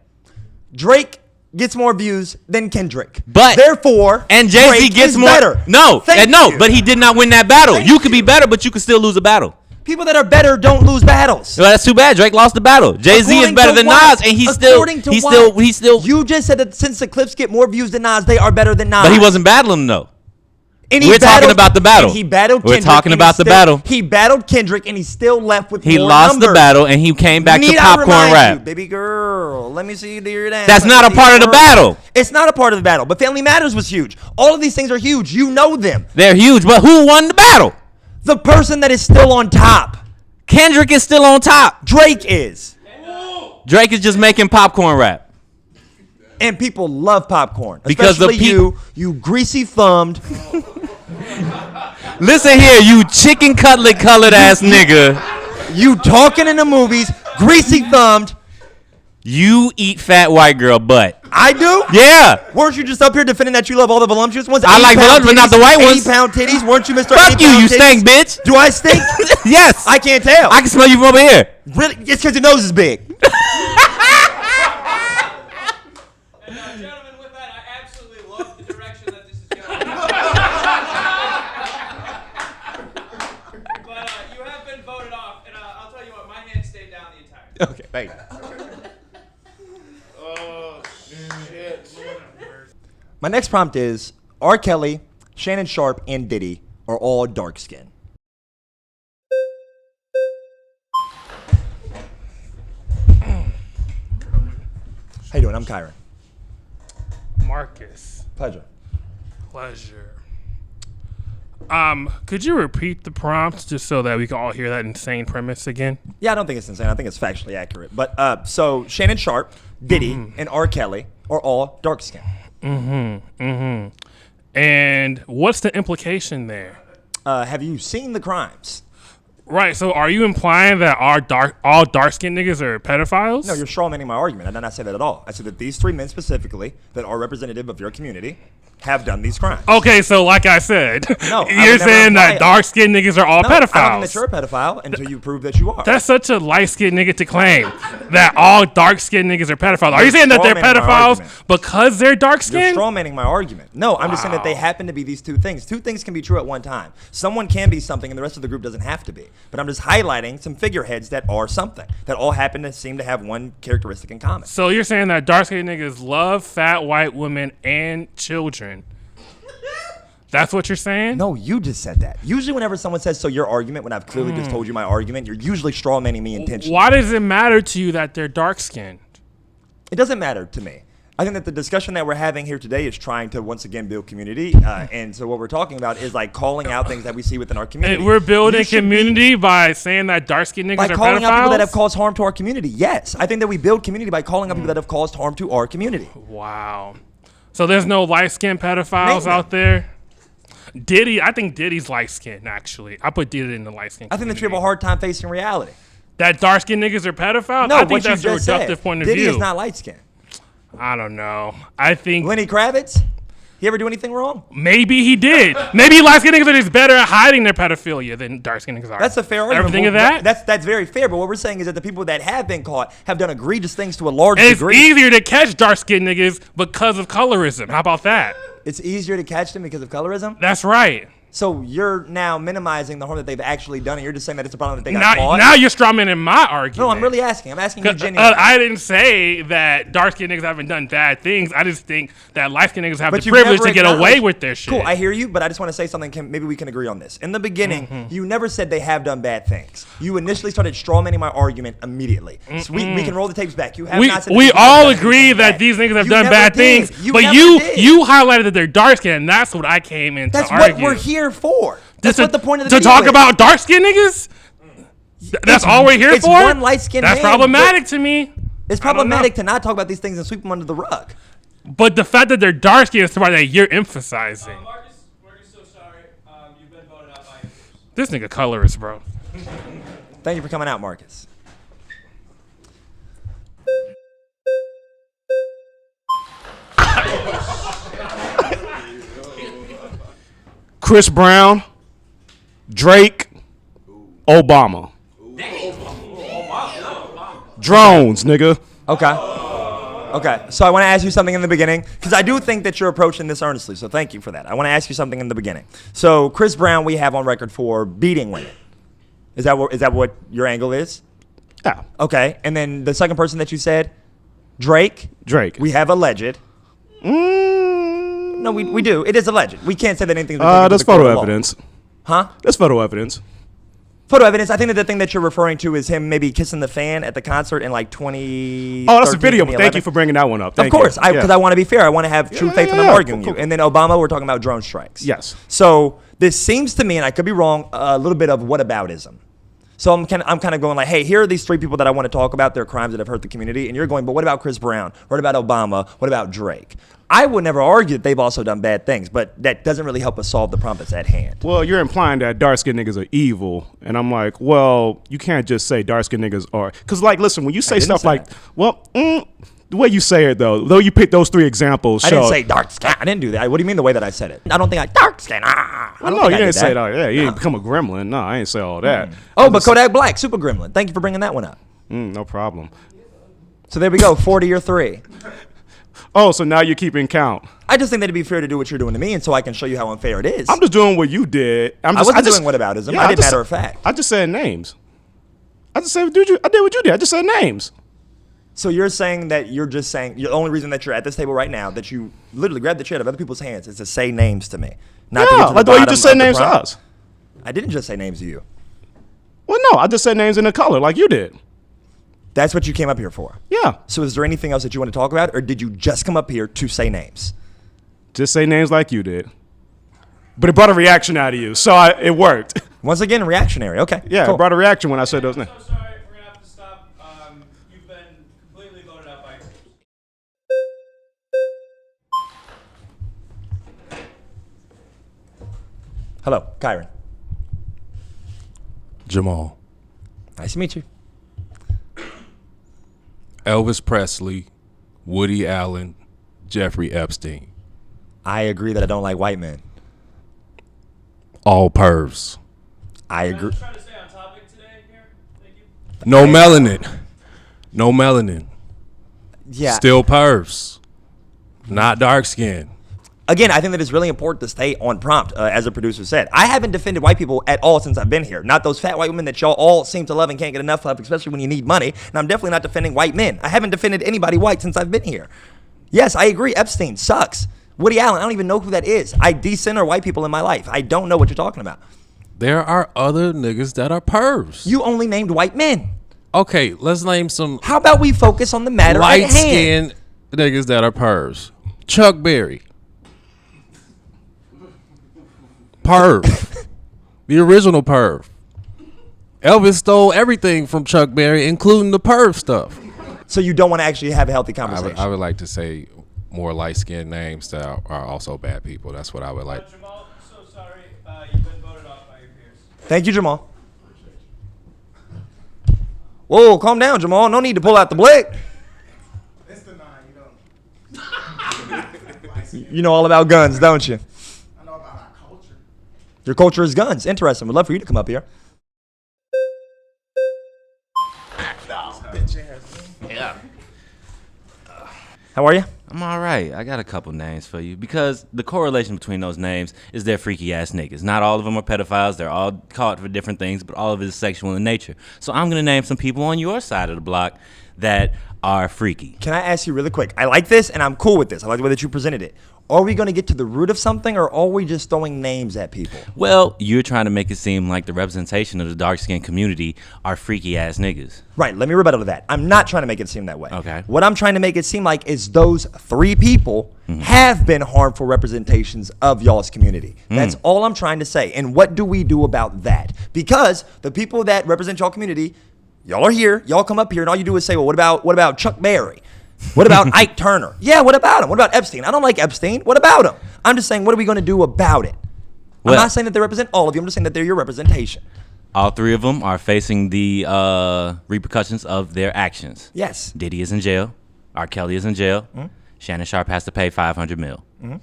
Drake gets more views than Kendrick.
But
therefore,
and Jay-Z
Drake
gets
is
more.
better.
No,
Thank you.
but he did not win that battle. You could be better, but you could still lose a battle.
People that are better don't lose battles.
Well, that's too bad. Drake lost the battle. Jay-Z is better than Nas, and he's still.
You just said that since the clips get more views than Nas, they are better than Nas.
But he wasn't battling though.
We're
talking about the battle.
He battled Kendrick.
We're talking about the battle.
He battled Kendrick, and he still left with
He
more
lost
numbers.
the battle, and he came back to popcorn rap.
You, baby girl, let me see you do your dance.
That's not a part of the battle.
It's not a part of the battle, but Family Matters was huge. All of these things are huge. You know them.
They're huge, but who won the battle?
The person that is still on top.
Kendrick is still on top.
Drake is.
Drake is just making popcorn rap.
And people love popcorn.
Because
especially you greasy thumbed.
Listen here, you chicken cutlet colored ass nigga.
You talking in the movies, greasy thumbed.
You eat fat white girl butt.
I do?
Yeah.
Weren't you just up here defending that you love all the voluptuous ones?
I like voluptuous, but not the white ones.
80-pound titties? Weren't you Mr.
Fuck you,
80-pound
you
titties?
stink, bitch.
Do I stink?
Yes.
I can't tell.
I can smell you from over here.
Really? It's because your nose is big.
And gentlemen, with that, I absolutely love the direction that this is going. But you have been voted off, and I'll tell you what, my hand stayed down the entire time.
Okay, thank you. My next prompt is, R. Kelly, Shannon Sharp, and Diddy are all dark skinned. How you doing? I'm Kieron.
Marcus.
Pleasure.
Pleasure. Could you repeat the prompt just so that we can all hear that insane premise again?
Yeah, I don't think it's insane. I think it's factually accurate. But so Shannon Sharp, Diddy, and R. Kelly are all dark skinned.
And what's the implication there?
Have you seen the crimes?
Right, so are you implying that all dark-skinned niggas are pedophiles?
No, you're strawmanning my argument. I did not say that at all. I said that these three men specifically that are representative of your community have done these crimes.
Okay, so like I said,
No,
you're saying that dark-skinned niggas are all
No,
pedophiles.
I don't think that you're a pedophile until you prove that you are.
That's such a light-skinned nigga to claim that all dark-skinned niggas are pedophiles. Are you saying that they're
strawmanning my
pedophiles
argument.
because they're
You're
dark-skinned?
strawmanning my argument. No, I'm just saying that they happen to be these two things. Two things can be true at one time. Someone can be something and the rest of the group doesn't have to be. But I'm just highlighting some figureheads that are something, that all happen to seem to have one characteristic in common.
So you're saying that dark-skinned niggas love fat white women and children. That's what you're saying?
No, you just said that. Usually whenever someone says, so your argument, when I've clearly just told you my argument, you're usually strawmanning me intentionally.
Why does it matter to you that they're dark-skinned?
It doesn't matter to me. I think that the discussion that we're having here today is trying to once again build community, and so what we're talking about is like calling out things that we see within our community.
And we're building community by saying that dark-skinned niggas
by
are
calling
pedophiles?
out people that have caused harm to our community. Yes, I think that we build community by calling out people that have caused harm to our community.
Wow. So there's no light-skinned pedophiles out there? Diddy, I think Diddy's light-skinned, actually. I put Diddy in the light-skinned
I think that you have a hard time facing reality.
That dark-skinned niggas are pedophiles?
No,
I think
what
that's
you
a
just
reductive
said.
point of
Diddy
view.
is not light-skinned.
I don't know. I think
Lenny Kravitz, he ever do anything wrong?
maybe he did. Maybe light-skinned niggas are just better at hiding their pedophilia than dark-skinned niggas are.
That's a fair argument.
Everything of
But
that?
That's very fair. But what we're saying is that the people that have been caught have done egregious things to a large
And it's
degree.
easier to catch dark-skinned niggas because of colorism. How about that?
It's easier to catch them because of colorism.
That's right.
So you're now minimizing the harm that they've actually done, and you're just saying that it's a problem that they got
Now,
caught.
now you're strawmanning my argument.
No, I'm really asking. I'm asking you genuinely.
I didn't say that dark-skinned niggas haven't done bad things. I just think that light-skinned niggas have
But
the
you've
privilege
never
to get away
acknowledged-
with their shit.
Cool, I hear you, but I just want to say something. Maybe we can agree on this. In the beginning, you never said they have done bad things. You initially started strawmanning my argument immediately. So we can roll the tapes back. You have
we
not said that
we
these niggas have
all
done
agree
anything
that
bad.
these niggas have
You
done
never
bad
did.
things,
You
but
never
you
did.
you highlighted that they're dark-skinned, and that's what I came in
That's
to
what
argue.
we're here for. That's
Just
what the point of the
to
video
talk
is.
about dark-skinned niggas. That's all we're here
it's
for.
one light-skinned
That's
man,
problematic to me.
It's problematic to not talk about these things and sweep them under the rug.
But the fact that they're dark-skinned is the part that you're emphasizing.
Marcus, we're so sorry. You've been voted out by
This nigga colorist, bro.
Thank you for coming out, Marcus.
Chris Brown, Drake, Obama. Drones, nigga.
Okay, so I want to ask you something in the beginning, because I do think that you're approaching this earnestly, so thank you for that. I want to ask you something in the beginning. So Chris Brown we have on record for beating women. Is that what your angle is?
Yeah.
Okay, and then the second person that you said, Drake?
Drake.
We have alleged. No, we do. It is alleged. We can't say that anything's been taken to
That's
the court
photo
of law.
evidence.
Huh?
That's photo evidence.
Photo evidence. I think that the thing that you're referring to is him maybe kissing the fan at the concert in like 20.
Oh, that's a video. But thank you for bringing that one up.
Of course, because I want to be fair. I want to have true faith in them arguing
cool,
you. And then Obama, we're talking about drone strikes.
Yes.
So this seems to me, and I could be wrong, a little bit of whataboutism. So I'm kind of going like, hey, here are these three people that I want to talk about, their crimes that have hurt the community, and you're going, but what about Chris Brown? What about Obama? What about Drake? I would never argue that they've also done bad things, but that doesn't really help us solve the problem that's at hand.
Well, you're implying that dark-skinned niggas are evil, and I'm like, well, you can't just say dark-skinned niggas are, because like, listen, when you say stuff like, the way you say it though you pick those 3 examples.
I didn't say dark skin. I didn't do that. What do you mean the way that I said it? I don't think I dark skin.
No, you didn't say that. Yeah, you didn't become a gremlin. No, I didn't say all that.
Oh, but Kodak Black, Super Gremlin. Thank you for bringing that one up.
No problem.
So there we go, 40 or 3.
Oh, so now you're keeping count.
I just think that it'd be fair to do what you're doing to me, and so I can show you how unfair it is.
I'm just doing what you did.
I wasn't doing whataboutism.
Yeah,
I did matter of fact.
I just said names. I just said, dude, I did what you did. I just said names.
So you're saying that you're just saying the only reason that you're at this table right now, that you literally grabbed the chair out of other people's hands, is to say names to me. Not to get to
like the way you just said names to
problem.
us.
I didn't just say names to you.
Well, no, I just said names in the color like you did.
That's what you came up here for.
Yeah.
So is there anything else that you want to talk about, or did you just come up here to say names?
Just say names like you did. But it brought a reaction out of you, so it worked.
Once again, reactionary. Okay.
Yeah,
cool.
It brought a reaction when I said those names.
So sorry, we're gonna have to stop. You've been completely voted out by your peers.
Hello, Kieron.
Jamal.
Nice to meet you.
Elvis Presley, Woody Allen, Jeffrey Epstein.
I agree that I don't like white men.
All pervs.
I agree.
Trying to stay on topic today here. Thank you.
No melanin. No melanin.
Yeah.
Still pervs. Not dark skin.
Again, I think that it's really important to stay on prompt, as the producer said. I haven't defended white people at all since I've been here. Not those fat white women that y'all all seem to love and can't get enough of, especially when you need money. And I'm definitely not defending white men. I haven't defended anybody white since I've been here. Yes, I agree. Epstein sucks. Woody Allen, I don't even know who that is. I decenter white people in my life. I don't know what you're talking about.
There are other niggas that are pervs.
You only named white men.
Okay, let's name some
How about we focus on the matter at hand?
light-skinned niggas that are pervs. Chuck Berry. Perv. The original perv. Elvis stole everything from Chuck Berry, including the perv stuff.
So you don't want to actually have a healthy conversation.
I would like to say more light-skinned names that are also bad people. That's what I would like.
Jamal, so sorry. You've been voted off by your peers.
Thank you, Jamal. Whoa, calm down, Jamal. No need to pull out the blade.
It's the 9, you know.
You know all about guns, don't you?
I know about our culture.
Your culture is guns. Interesting. Would love for you to come up here.
Yeah.
How are you?
I'm all right. I got a couple names for you because the correlation between those names is they're freaky ass niggas. Not all of them are pedophiles. They're all caught for different things, but all of it is sexual in nature. So I'm going to name some people on your side of the block that are freaky.
Can I ask you really quick? I like this, and I'm cool with this. I like the way that you presented it. Are we going to get to the root of something, or are we just throwing names at people?
Well, you're trying to make it seem like the representation of the dark-skinned community are freaky ass niggas.
Right, let me rebuttal to that. I'm not trying to make it seem that way.
Okay.
What I'm trying to make it seem like is those 3 people have been harmful representations of y'all's community. That's all I'm trying to say. And what do we do about that? Because the people that represent y'all community, y'all are here, y'all come up here, and all you do is say, well, what about Chuck Berry? What about Ike Turner? Yeah, what about him? What about Epstein? I don't like Epstein. What about him? I'm just saying, what are we going to do about it?
Well,
I'm not saying that they represent all of you. I'm just saying that they're your representation.
all 3 of them are facing the repercussions of their actions.
Yes.
Diddy is in jail. R. Kelly is in jail. Shannon Sharp has to pay $500 million.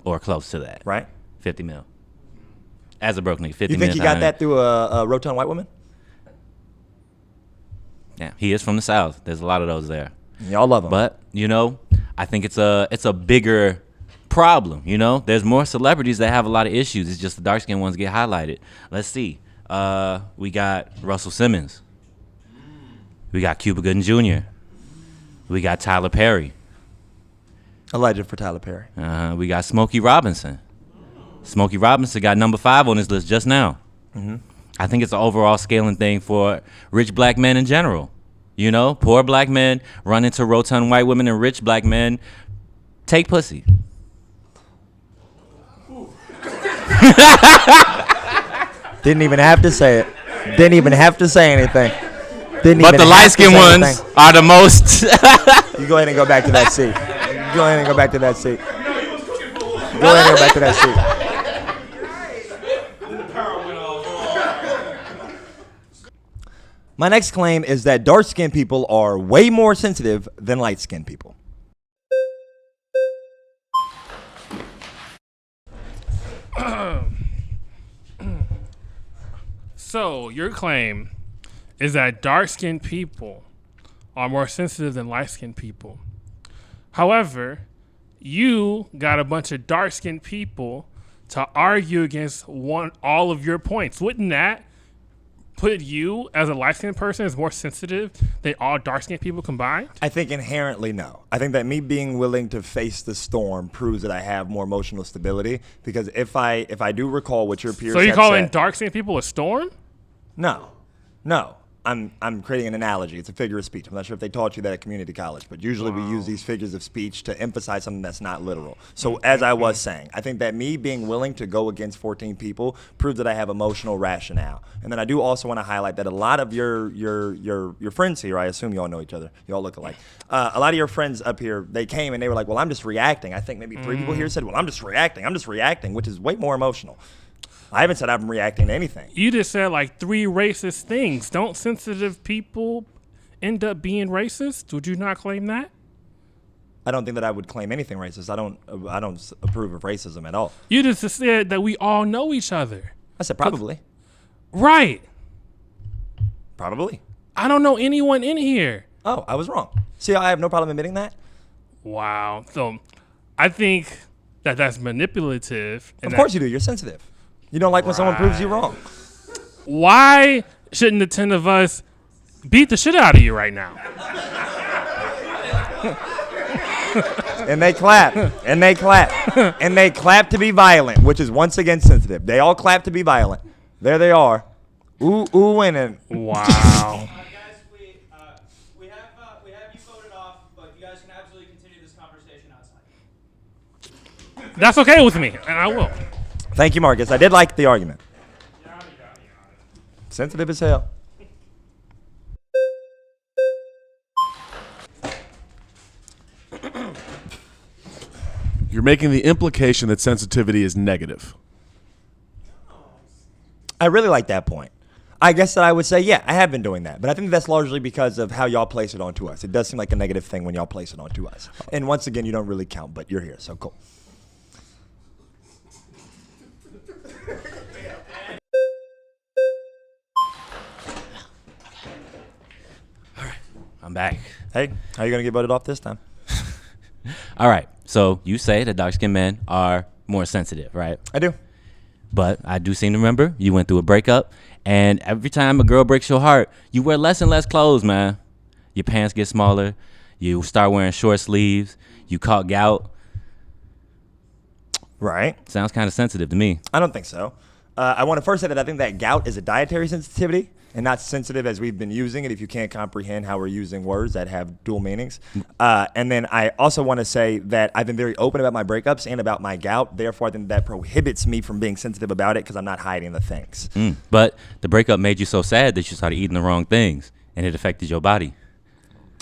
Or close to that.
Right.
50 mil. As a broke nigga, 50
You
mil.
think he got that through a rotund white woman?
Yeah, he is from the South. There's a lot of those there.
Y'all love him.
But, you know, I think it's a bigger problem, you know? There's more celebrities that have a lot of issues. It's just the dark-skinned ones get highlighted. Let's see. We got Russell Simmons. We got Cuba Gooding Jr. We got Tyler Perry.
A legend for Tyler Perry.
We got Smokey Robinson. Smokey Robinson got number 5 on his list just now. I think it's an overall scaling thing for rich black men in general. You know, poor black men run into rotund white women, and rich black men take pussy.
Didn't even have to say it. Didn't even have to say anything.
But the light-skinned ones are the most.
You go ahead and go back to that seat. Go ahead and go back to that seat. Go ahead and go back to that seat. My next claim is that dark-skinned people are way more sensitive than light-skinned people.
So your claim is that dark-skinned people are more sensitive than light-skinned people. However, you got a bunch of dark-skinned people to argue against all of your points. Wouldn't that put you as a light-skinned person as more sensitive than all dark-skinned people combined?
I think inherently no. I think that me being willing to face the storm proves that I have more emotional stability. Because if I do recall what your peers
So you're
have
calling
said,
dark-skinned people a storm?
No. I'm creating an analogy. It's a figure of speech. I'm not sure if they taught you that at community college, but usually we use these figures of speech to emphasize something that's not literal. So as I was saying, I think that me being willing to go against 14 people proves that I have emotional rationale. And then I do also want to highlight that a lot of your friends here, I assume you all know each other. You all look alike. A lot of your friends up here, they came and they were like, well, I'm just reacting. I think maybe 3 people here said, well, I'm just reacting, which is way more emotional. I haven't said I'm reacting to anything.
You just said like 3 racist things. Don't sensitive people end up being racist? Would you not claim that?
I don't think that I would claim anything racist. I don't approve of racism at all.
You just said that we all know each other.
I said probably.
Right.
Probably.
I don't know anyone in here.
Oh, I was wrong. See, I have no problem admitting that.
Wow. So I think that that's manipulative.
Of course you do. You're sensitive. You don't like when someone proves you wrong.
Why shouldn't the 10 of us beat the shit out of you right now?
And they clap. And they clap. And they clap to be violent, which is once again sensitive. They all clap to be violent. There they are. Ooh, winning.
Wow.
Guys, we have you voted off, but you guys can absolutely continue this conversation outside.
That's okay with me, and I will.
Thank you, Marcus. I did like the argument. Sensitive as hell.
You're making the implication that sensitivity is negative.
I really like that point. I guess that I would say, yeah, I have been doing that. But I think that's largely because of how y'all place it onto us. It does seem like a negative thing when y'all place it onto us. And once again, you don't really count, but you're here, so cool.
I'm back.
Hey, how are you going to get voted off this time?
All right. So you say that dark-skinned men are more sensitive, right?
I do.
But I do seem to remember you went through a breakup, and every time a girl breaks your heart, you wear less and less clothes, man. Your pants get smaller. You start wearing short sleeves. You caught gout.
Right.
Sounds kind of sensitive to me.
I don't think so. I want to first say that I think that gout is a dietary sensitivity and not sensitive as we've been using it if you can't comprehend how we're using words that have dual meanings. And then I also want to say that I've been very open about my breakups and about my gout. Therefore, I think that prohibits me from being sensitive about it because I'm not hiding the things.
But the breakup made you so sad that you started eating the wrong things, and it affected your body.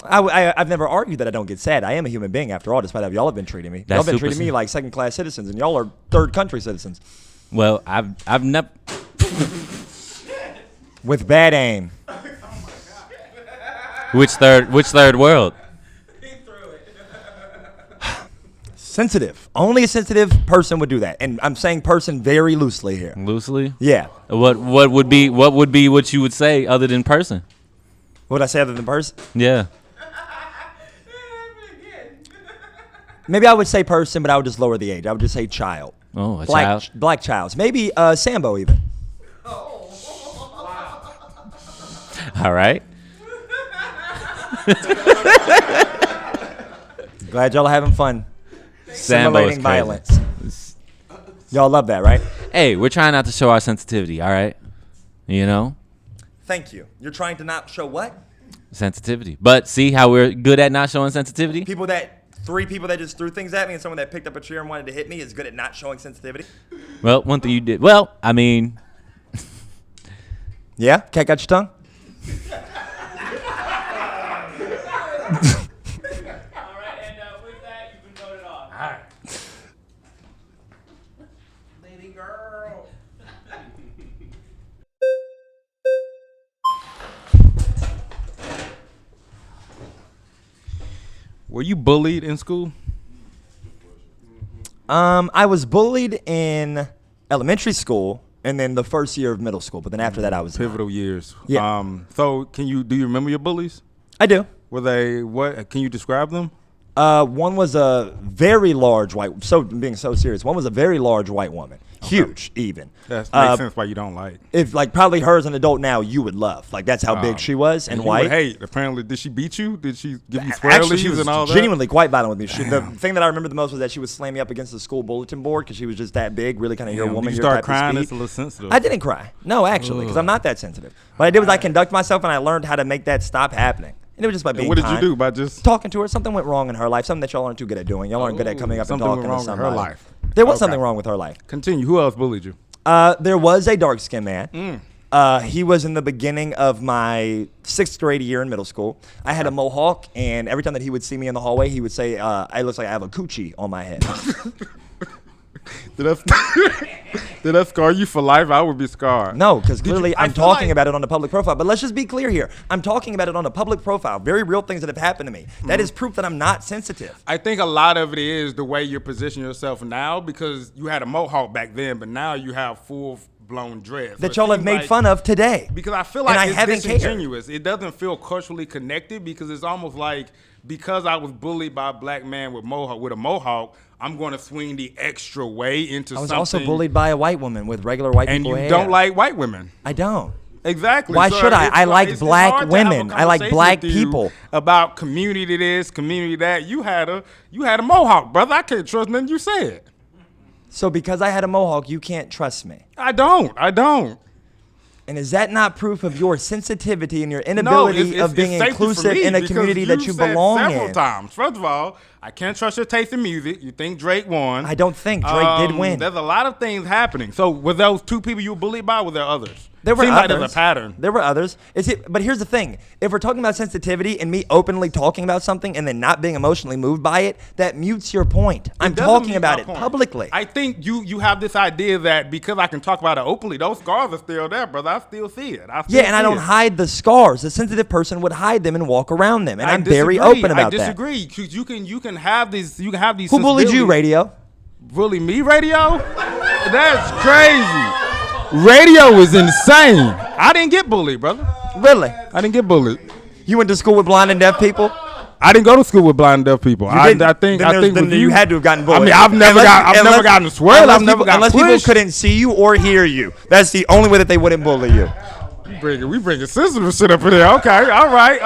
I've never argued that I don't get sad. I am a human being after all, despite how y'all have been treating me. Y'all been treating me like second-class citizens, and y'all are third-country citizens.
Well, I've never...
With bad aim.
Which third world?
Sensitive. Only a sensitive person would do that, and I'm saying person very loosely here.
Loosely?
Yeah.
What would be what you would say other than person?
What would I say other than person?
Yeah.
Maybe I would say person, but I would just lower the age. I would just say child.
Oh, a child.
Black childs. Maybe Sambo even.
All right.
Glad y'all are having fun. Simulating
Sambo's
violence. Y'all love that, right?
Hey, we're trying not to show our sensitivity, all right? You know?
Thank you. You're trying to not show what?
Sensitivity. But see how we're good at not showing sensitivity?
3 people that just threw things at me and someone that picked up a chair and wanted to hit me is good at not showing sensitivity?
Well, one thing you did. Well, I mean.
Yeah? Cat got your tongue?
Were you bullied in school?
I was bullied in elementary school and then the first year of middle school, but then after that I was
pivotal years.
Yeah.
So do you remember your bullies?
I do.
Were they what? Can you describe them?
One was a very large white. So being so serious, one was a very large white woman, huge even.
That makes sense why you don't like.
If like probably her as an adult now, you would love. Like that's how big she was and
you
white.
would hate. Apparently, did she beat you? Did she give you
Actually, she
swirlies
was
and all that?
genuinely quite violent with me. The thing that I remember the most was that she would slam me up against the school bulletin board because she was just that big, really kind of your woman.
Did you
your
start
type
crying?
of
It's a little sensitive.
I didn't cry. No, actually, because I'm not that sensitive. What I did was I conduct myself and I learned how to make that stop happening. And it was just by being
What did
kind.
you do? By just
talking to her? Something went wrong in her life. Something that y'all aren't too good at doing. Y'all aren't good at coming up and
something
talking
went wrong
to
with her
somebody.
life.
There was
Okay.
something wrong with her life.
Continue. Who else bullied you?
There was a dark-skinned man. He was in the beginning of my 6th grade year in middle school. I had a mohawk, and every time that he would see me in the hallway, he would say, "It looks like I have a coochie on my head."
Did that scar you for life? I would be scarred.
No, because clearly I'm talking
like-
about it on a public profile. But let's just be clear here. I'm talking about it on a public profile. Very real things that have happened to me. That is proof that I'm not sensitive.
I think a lot of it is the way you position yourself now, because you had a mohawk back then, but now you have full-blown dreads.
That y'all have made fun of today.
Because I feel
And
like
I
it's
haven't cared.
disingenuous. It doesn't feel culturally connected because it's almost like because I was bullied by a black man with a mohawk, I'm going to swing the extra way into
I was
something.
also bullied by a white woman with regular white
And
people
you
hair.
don't like white women.
I don't.
Exactly.
Why
So
should I?
it's
I like
it's
black
hard to have a
women. I like
conversation
black
with you
people.
About community this, community that. You had a mohawk, brother. I can't trust nothing you said.
So because I had a mohawk, you can't trust me.
I don't.
And is that not proof of your sensitivity and your inability of being
safety for
inclusive
me
in a
because
community that you
said
belong
several
in?
times. First of all, I can't trust your taste in music. You think Drake won.
I don't think Drake did win.
There's a lot of things happening. So were those two people you were bullied by, or were there others?
There were
Seems
others.
like there's a pattern.
There were others. But here's the thing. If we're talking about sensitivity and me openly talking about something and then not being emotionally moved by it, that mutes your point. I'm
doesn't
talking
mute
about
my
it
point.
publicly.
I think you have this idea that because I can talk about it openly, those scars are still there, brother. I still see it.
Yeah, and I don't hide the scars. A sensitive person would hide them and walk around them. And I'm very
disagree.
open about that.
I disagree. Because you can have these. You can have these.
Who bullied you,
sensibilities.
Radio?
Bully me, Radio? That's crazy. Radio is insane. I didn't get bullied, brother.
Really?
I didn't get bullied.
You went to school with blind and deaf people?
I didn't go to school with blind and deaf people. I think
then
with
you had to have gotten bullied.
I mean, I've never gotten a swirl. I've never got
unless
pushed.
people couldn't see you or hear you. That's the only way that they wouldn't bully you.
We bringing sensitive shit up in there. Okay, all right,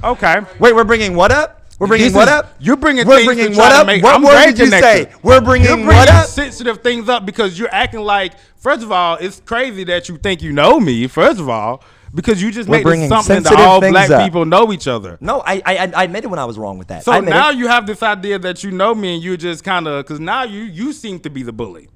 okay.
Wait, we're bringing what up? We're bringing
This
what
is-
up?
You're bringing
We're
things
bringing
to try
what
to
up?
make.
What
I'm
word
very
did you
connected.
say? We're bringing
You're
what
bringing
up?
sensitive things up because you're acting like. First of all, it's crazy that you think you know me. First of all, because you just
We're
made
bringing
this something that
sensitive
all
things
black
up.
people know each other.
No, I admitted when I was wrong with that.
So
I admit
now
it.
you have this idea that you know me and you're just kind of because now you seem to be the bully.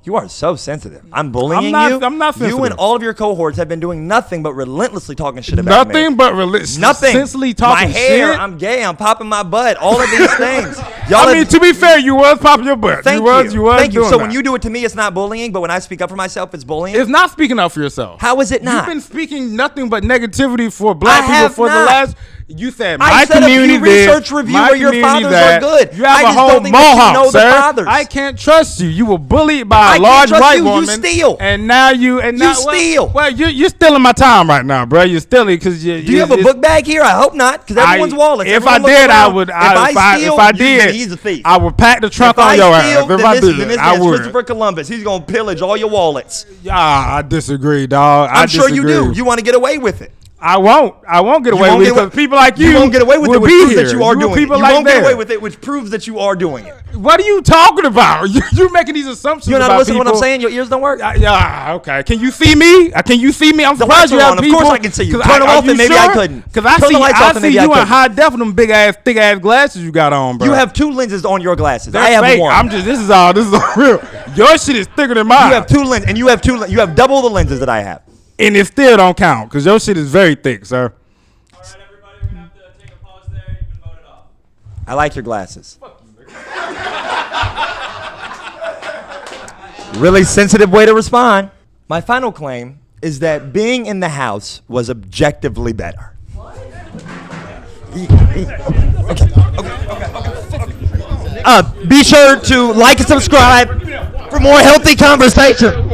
You are so sensitive. I'm bullying
I'm
you.
not
You and
sensitive.
all of your cohorts have been doing nothing but relentlessly talking shit about me.
Nothing but
Nothing.
senselessly talking
my hair,
shit.
I'm gay, I'm popping my butt, all of these things.
I mean, to be fair, you was popping your butt.
Thank
you was
Thank you.
doing
So
that.
when you do it to me, it's not bullying, but when I speak up for myself, it's bullying.
It's not speaking up for yourself.
How is it not?
You've been speaking nothing but negativity for black
I
people
have
for the
not.
last. You said
I
my
said a few
community this,
research review
my
where your
community
fathers
that.
are good.
You have
I
a
just
whole
don't think that you
mohawk,
know the
sir.
fathers.
I can't trust you. You were bullied by
I
a
can't
large
trust
white
you. You
woman.
steal.
And now you
steal.
Well, you're stealing my time right now, bro. You're stealing because you.
Do you have a book bag here? I hope not, because everyone's wallets.
If
Everyone
I
looks
did, I
around.
would.
If I steal,
if I
then
did,
he's a thief.
I would pack the trunk
If
on
I
your
steal,
ass. If
then
I
this
did, I
man's
would.
Christopher Columbus. He's gonna pillage all your wallets.
I disagree, dog.
I'm sure you do. You want to get away with it.
I won't get away with it because people like you
won't get away with it,
will
which
be
proves
here.
that you are doing it. You
people like
won't get
that.
away with it, which proves that you are doing it.
What are you talking about? You're making these assumptions.
You're not
about
listening to what I'm
people.
saying. Your ears don't work.
Yeah, okay. Can you see me? Can you see me? I'm
The
surprised
lights
you
are
have
on. Of
people.
course I can see you.
'Cause
Turn them
are
off
you
and maybe I
sure?
couldn't.
Because I
Turn the
see,
lights off and maybe I
you in
couldn't.
high def with them big ass glasses you got on, bro.
You have two lenses on your glasses.
They're
I have
fake.
one.
This is all real. Your shit is thicker than mine.
You have two lenses, and you have you have double the lenses that I have.
And it still don't count because your shit is very thick, sir.
I like your glasses. Really sensitive way to respond. My final claim is that being in the house was objectively better. Be sure to like and subscribe for more healthy conversation.